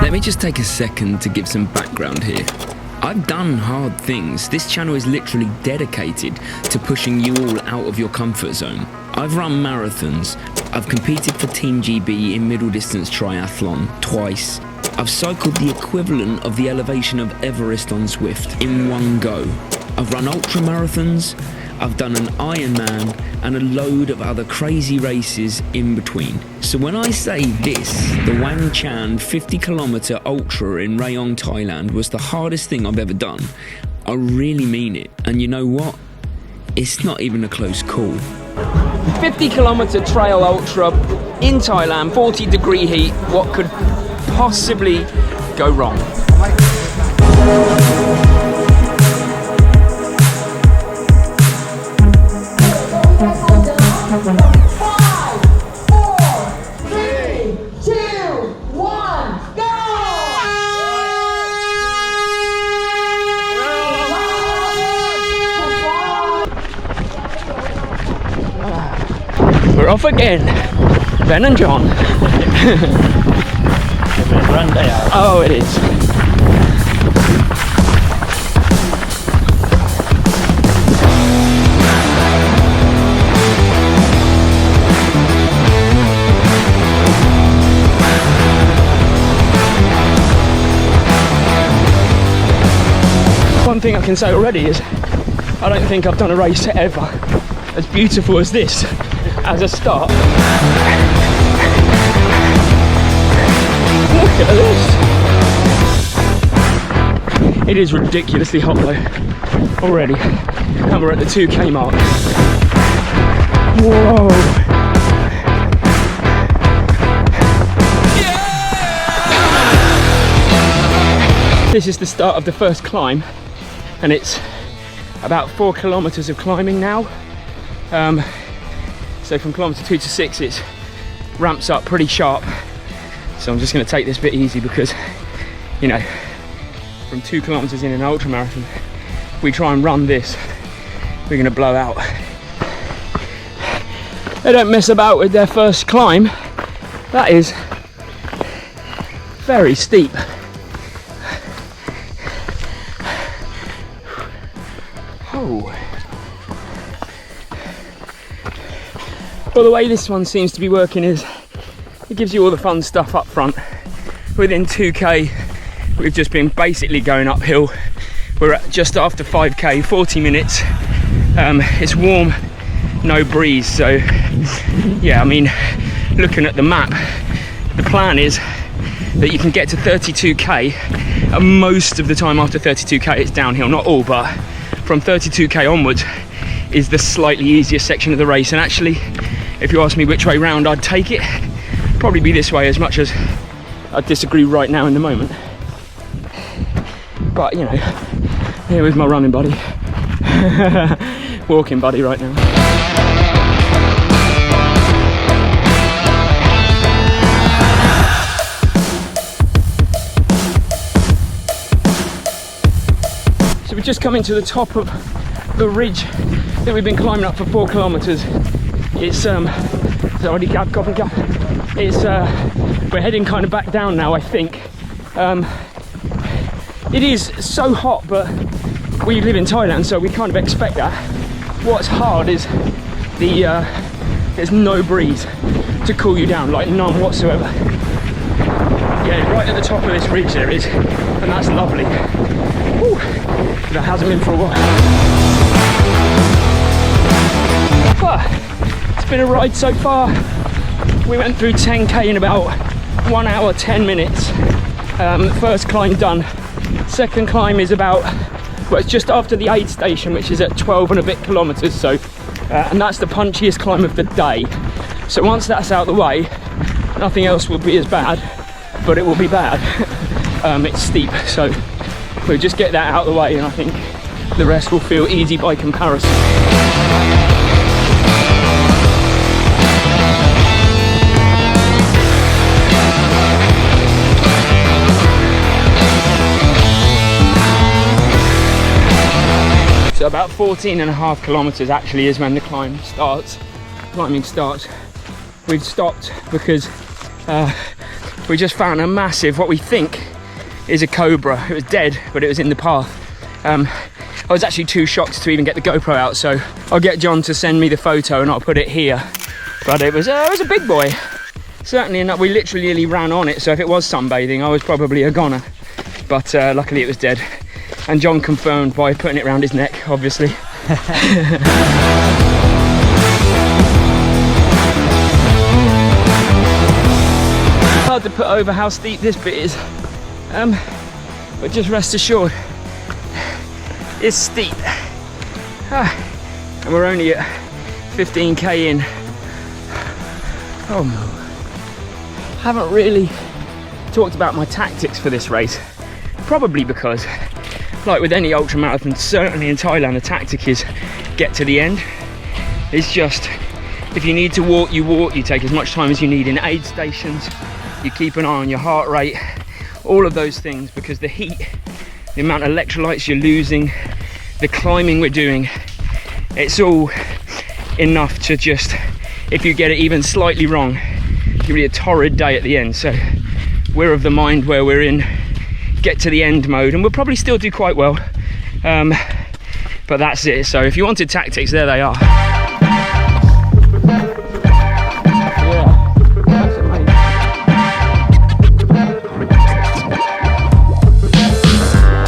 Let me just take a second to give some background here. I've done hard things. This channel is literally dedicated to pushing you all out of your comfort zone. I've run marathons. I've competed for Team GB in middle distance triathlon twice. I've cycled the equivalent of the elevation of Everest on Zwift in one go. I've run ultra marathons. I've done an Ironman and a load of other crazy races in between. So when I say this, the Wang Chan 50-kilometer ultra in Rayong, Thailand was the hardest thing I've ever done, I really mean it. And you know what? It's not even a close call. 50-kilometer trail ultra in Thailand, 40-degree heat. What could possibly go wrong? We're off again, Ben and John. Oh, it is. One thing I can say already is I don't think I've done a race ever as beautiful as this as a start. Look at this. It is ridiculously hot though already, and we're at the 2K mark. Whoa. Yeah! This is the start of the first climb, and it's about 4 kilometers of climbing now. So from kilometer 2 to 6 it ramps up pretty sharp, so I'm just going to take this bit easy because, you know, from 2 kilometers in an ultra marathon, if we try and run this, we're going to blow out. They don't mess about with their first climb. That is very steep. Oh. Well, the way this one seems to be working is it gives you all the fun stuff up front. Within 2K, we've just been basically going uphill. We're at just after 5K, 40 minutes. It's warm, no breeze. So, yeah, I mean, looking at the map, the plan is that you can get to 32K, and most of the time after 32K, it's downhill. Not all, but from 32K onwards is the slightly easier section of the race. And actually, if you ask me which way round I'd take it, probably be this way, as much as I disagree right now in the moment. But, you know, here with my running buddy, walking buddy right now. So we're just coming to the top of the ridge that we've been climbing up for 4 kilometers. It's already we're heading kind of back down now, I think. It is so hot, but we live in Thailand, so we kind of expect that. What's hard is there's no breeze to cool you down, like none whatsoever. Yeah, right at the top of this ridge there is, and that's lovely. Whew, that hasn't been for a while. But it's been a ride so far. We went through 10K in about 1 hour 10 minutes. First climb done. Second climb is about, well, it's just after the aid station, which is at 12 and a bit kilometers. So, and that's the punchiest climb of the day. So once that's out of the way, nothing else will be as bad, but it will be bad. It's steep, so we'll just get that out of the way, and I think the rest will feel easy by comparison. So about 14.5 kilometers actually is when the climbing starts. We've stopped because we just found a massive, what we think is a cobra. It was dead, but it was in the path. I was actually too shocked to even get the GoPro out, so I'll get John to send me the photo and I'll put it here. But it was a big boy. Certainly enough, we literally nearly ran on it, so if it was sunbathing, I was probably a goner. But luckily it was dead. And John confirmed by putting it around his neck, obviously. Hard to put over how steep this bit is, but just rest assured, it's steep. And we're only at 15k in. Oh no. Haven't really talked about my tactics for this race, probably because, like with any ultra marathon, certainly in Thailand, the tactic is get to the end. It's just, if you need to walk, you take as much time as you need in aid stations, you keep an eye on your heart rate, all of those things, because the heat, the amount of electrolytes you're losing, the climbing we're doing, it's all enough to just, if you get it even slightly wrong, give you a torrid day at the end. So we're of the mind where we're in get to the end mode, and we'll probably still do quite well, but that's it. So if you wanted tactics, there they are. Yeah, that's amazing.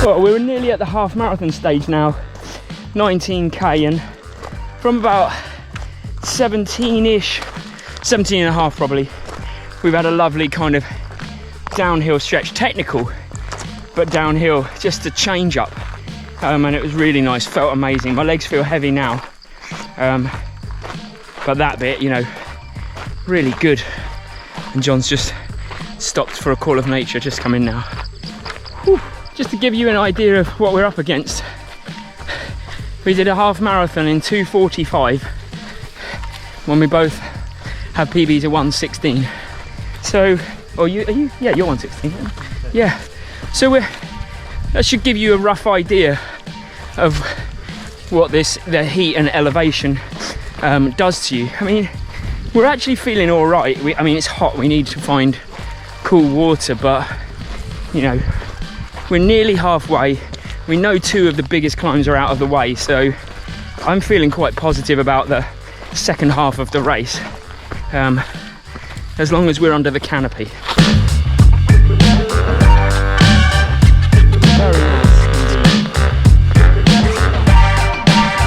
Well, we're nearly at the half marathon stage now, 19k, and from about 17-ish, 17 and a half probably, we've had a lovely kind of downhill stretch, technical but downhill, just to change up, and it was really nice, felt amazing. My legs feel heavy now, but that bit, you know, really good. And John's just stopped for a call of nature, just come in now. Whew. Just to give you an idea of what we're up against, we did a half marathon in 2:45 when we both have PBs of 1:16. So, or yeah, you're 1:16. Yeah. So that should give you a rough idea of what the heat and elevation does to you. I mean, we're actually feeling all right. I mean, it's hot. We need to find cool water, but you know, we're nearly halfway. We know 2 of the biggest climbs are out of the way, so I'm feeling quite positive about the second half of the race, as long as we're under the canopy.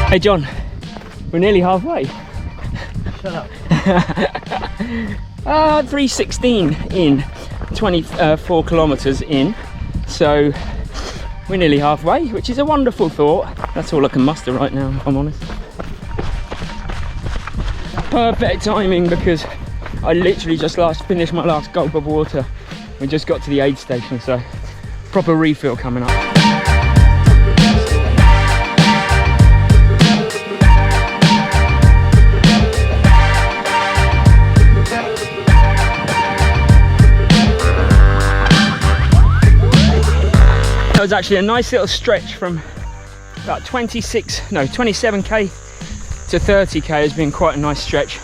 Hey John, we're nearly halfway. Shut up. 3:16 in, 24 kilometers in, so we're nearly halfway, which is a wonderful thought. That's all I can muster right now, if I'm honest. Perfect timing, because I literally just finished my last gulp of water. We just got to the aid station, so proper refill coming up. That was actually a nice little stretch from about 27k to 30k. Has been quite a nice stretch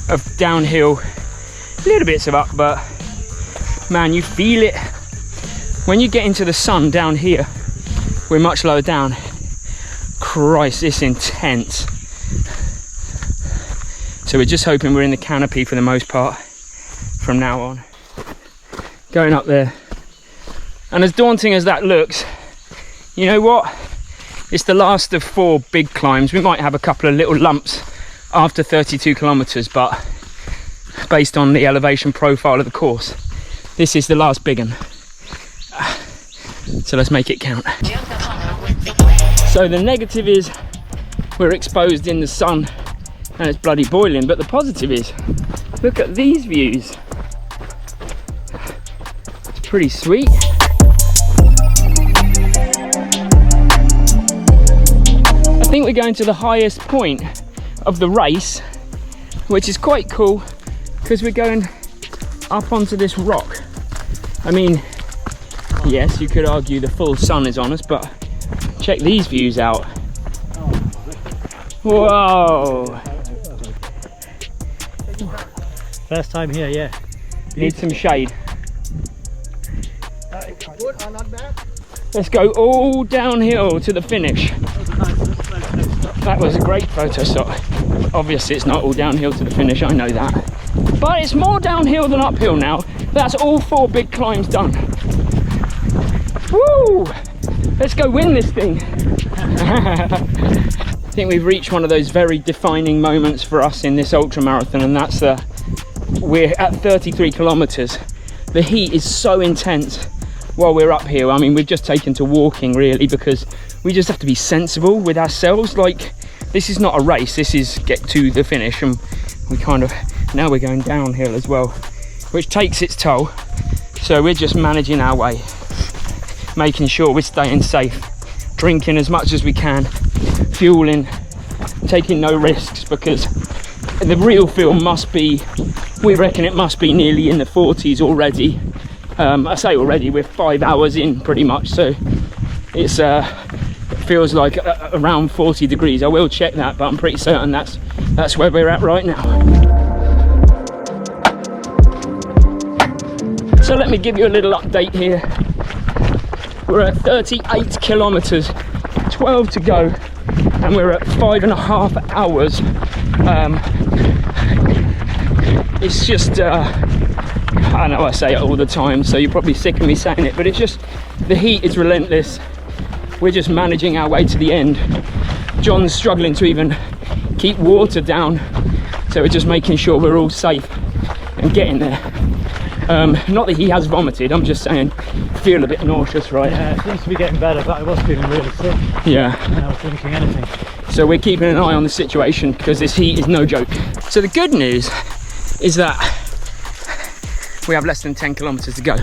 of downhill, little bits of up, but man, you feel it when you get into the sun. Down here we're much lower down. Christ, it's intense. So we're just hoping we're in the canopy for the most part from now on. Going up there, and as daunting as that looks, you know what, it's the last of 4 big climbs. We might have a couple of little lumps after 32 kilometers, but based on the elevation profile of the course, this is the last big one. So let's make it count. So the negative is we're exposed in the sun and it's bloody boiling, but the positive is, look at these views. It's pretty sweet. I think we're going to the highest point of the race, which is quite cool because we're going up onto this rock. I mean, yes, you could argue the full sun is on us, but check these views out. Whoa! First time here, yeah. Need some shade. Let's go all downhill to the finish. That was a great photo shot. Obviously it's not all downhill to the finish, I know that. But it's more downhill than uphill now. That's all 4 big climbs done. Woo! Let's go win this thing. I think we've reached one of those very defining moments for us in this ultra marathon, and that's we're at 33 kilometers. The heat is so intense while we're up here. I mean, we've just taken to walking really, because we just have to be sensible with ourselves. Like, this is not a race, this is get to the finish, and we kind of, now we're going downhill as well, which takes its toll. So we're just managing our way, making sure we're staying safe, drinking as much as we can, fueling, taking no risks, because the real fuel must be, we reckon it must be nearly in the 40s already. I say already, we're 5 hours in pretty much, so it's it feels like around 40 degrees. I will check that, but I'm pretty certain that's where we're at right now. So let me give you a little update here. We're at 38 kilometers, 12 to go, and we're at 5.5 hours. It's just I know I say it all the time, so you're probably sick of me saying it, but it's just, the heat is relentless. We're just managing our way to the end. John's struggling to even keep water down, so we're just making sure we're all safe and getting there. Not that he has vomited, I'm just saying, feel a bit nauseous, right? Yeah, it seems to be getting better, but I was feeling really sick. Yeah. And I was drinking anything. So we're keeping an eye on the situation, because this heat is no joke. So the good news is that we have less than 10 kilometers to go.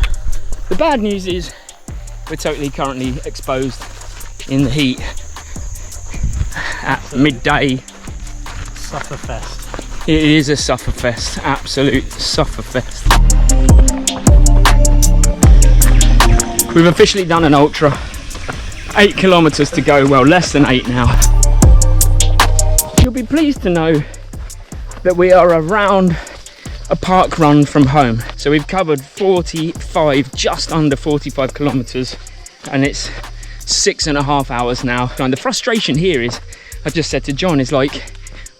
The bad news is we're totally currently exposed in the heat at midday. Sufferfest. It is a sufferfest, absolute sufferfest. We've officially done an ultra. 8 kilometers to go, well, less than 8 now. You'll be pleased to know that we are around a park run from home. So we've covered 45, just under 45 kilometers, and it's 6.5 hours now. And the frustration here is, I just said to John, is like,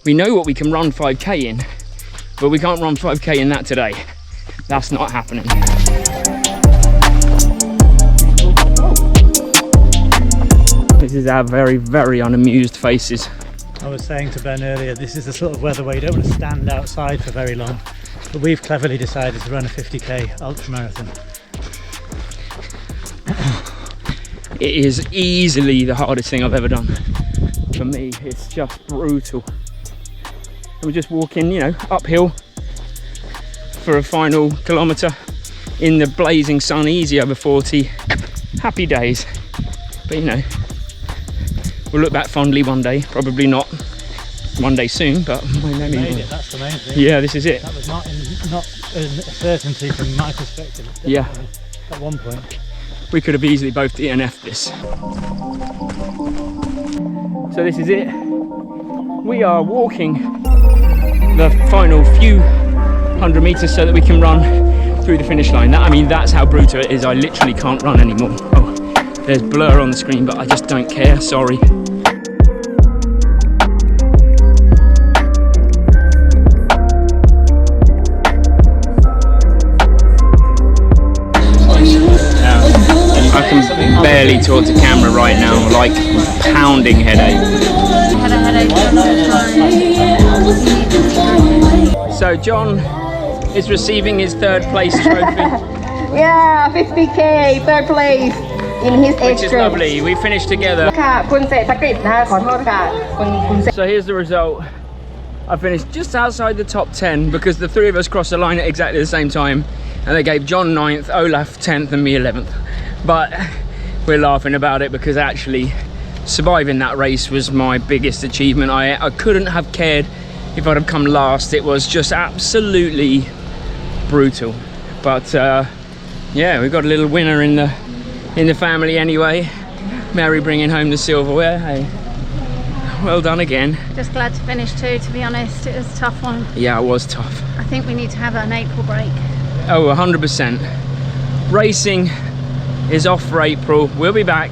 we know what we can run 5k in, but we can't run 5k in that today. That's not happening. This is our very, very unamused faces. I was saying to Ben earlier, this is the sort of weather where you don't want to stand outside for very long. But we've cleverly decided to run a 50k ultra marathon. It is easily the hardest thing I've ever done. For me, it's just brutal. And we're just walking, you know, uphill for a final kilometre in the blazing sun, easy over 40. Happy days. But you know, we'll look back fondly one day, probably not one day soon, but Made it, that's the main thing. Yeah, this is it. That was not a certainty from my perspective. Yeah. At one point. We could have easily both DNF'd this. So this is it. We are walking the final few 100 meters so that we can run through the finish line. I mean, that's how brutal it is. I literally can't run anymore. Oh, there's blur on the screen, but I just don't care, sorry. I can barely talk to camera right now, like pounding headache. Had a headache for a long time. So John is receiving his 3rd place trophy. Yeah, 50k, 3rd place in his age Which is group. lovely, we finished together. ค่ะคุณเศรษฐกฤษนะคะขอโทษค่ะคุณเศรษฐ So here's the result. I finished just outside the top 10 because the 3 of us crossed the line at exactly the same time, and they gave John 9th, Olaf 10th and me 11th. But we're laughing about it because actually surviving that race was my biggest achievement. I couldn't have cared if I'd have come last. It was just absolutely brutal. But yeah, we got a little winner in the family anyway. Mary bringing home the silverware. Hey, well done again. Just glad to finish too, to be honest. It was a tough one. Yeah, it was tough. I think we need to have an April break. Oh, 100%. Racing is off for April. We'll be back.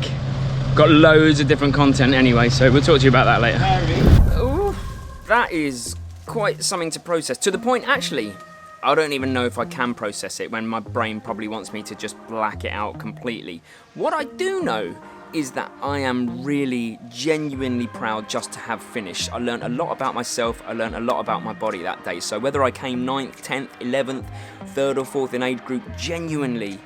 Got loads of different content anyway, so we'll talk to you about that later. Ooh, that is quite something to process. To the point, actually, I don't even know if I can process it when my brain probably wants me to just black it out completely. What I do know is that I am really genuinely proud just to have finished. I learned a lot about myself, I learned a lot about my body that day. So whether I came 9th, 10th, 11th, 3rd or 4th in age group, genuinely,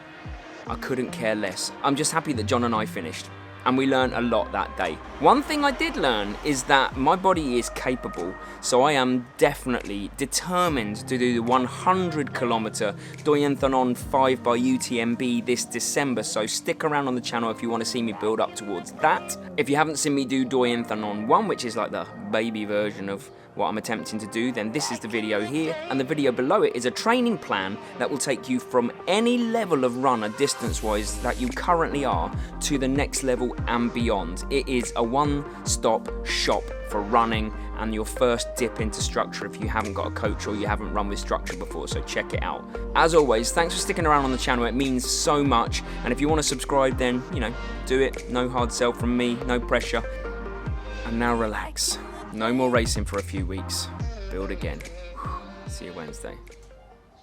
I couldn't care less. I'm just happy that John and I finished. And we learned a lot that day. One thing I did learn is that my body is capable, so I am definitely determined to do the 100 kilometer Doi Yên Thanon 5 by UTMB this December, so stick around on the channel if you want to see me build up towards that. If you haven't seen me do Doi Yên Thanon 1, which is like the baby version of what I'm attempting to do, then this is the video here, and the video below it is a training plan that will take you from any level of runner distance-wise that you currently are to the next level and beyond. It is a one-stop shop for running and your first dip into structure if you haven't got a coach or you haven't run with structure before, so check it out. As always, thanks for sticking around on the channel, it means so much, and if you want to subscribe then, you know, do it, no hard sell from me, no pressure. And now relax. No more racing for a few weeks. Build again. See you Wednesday.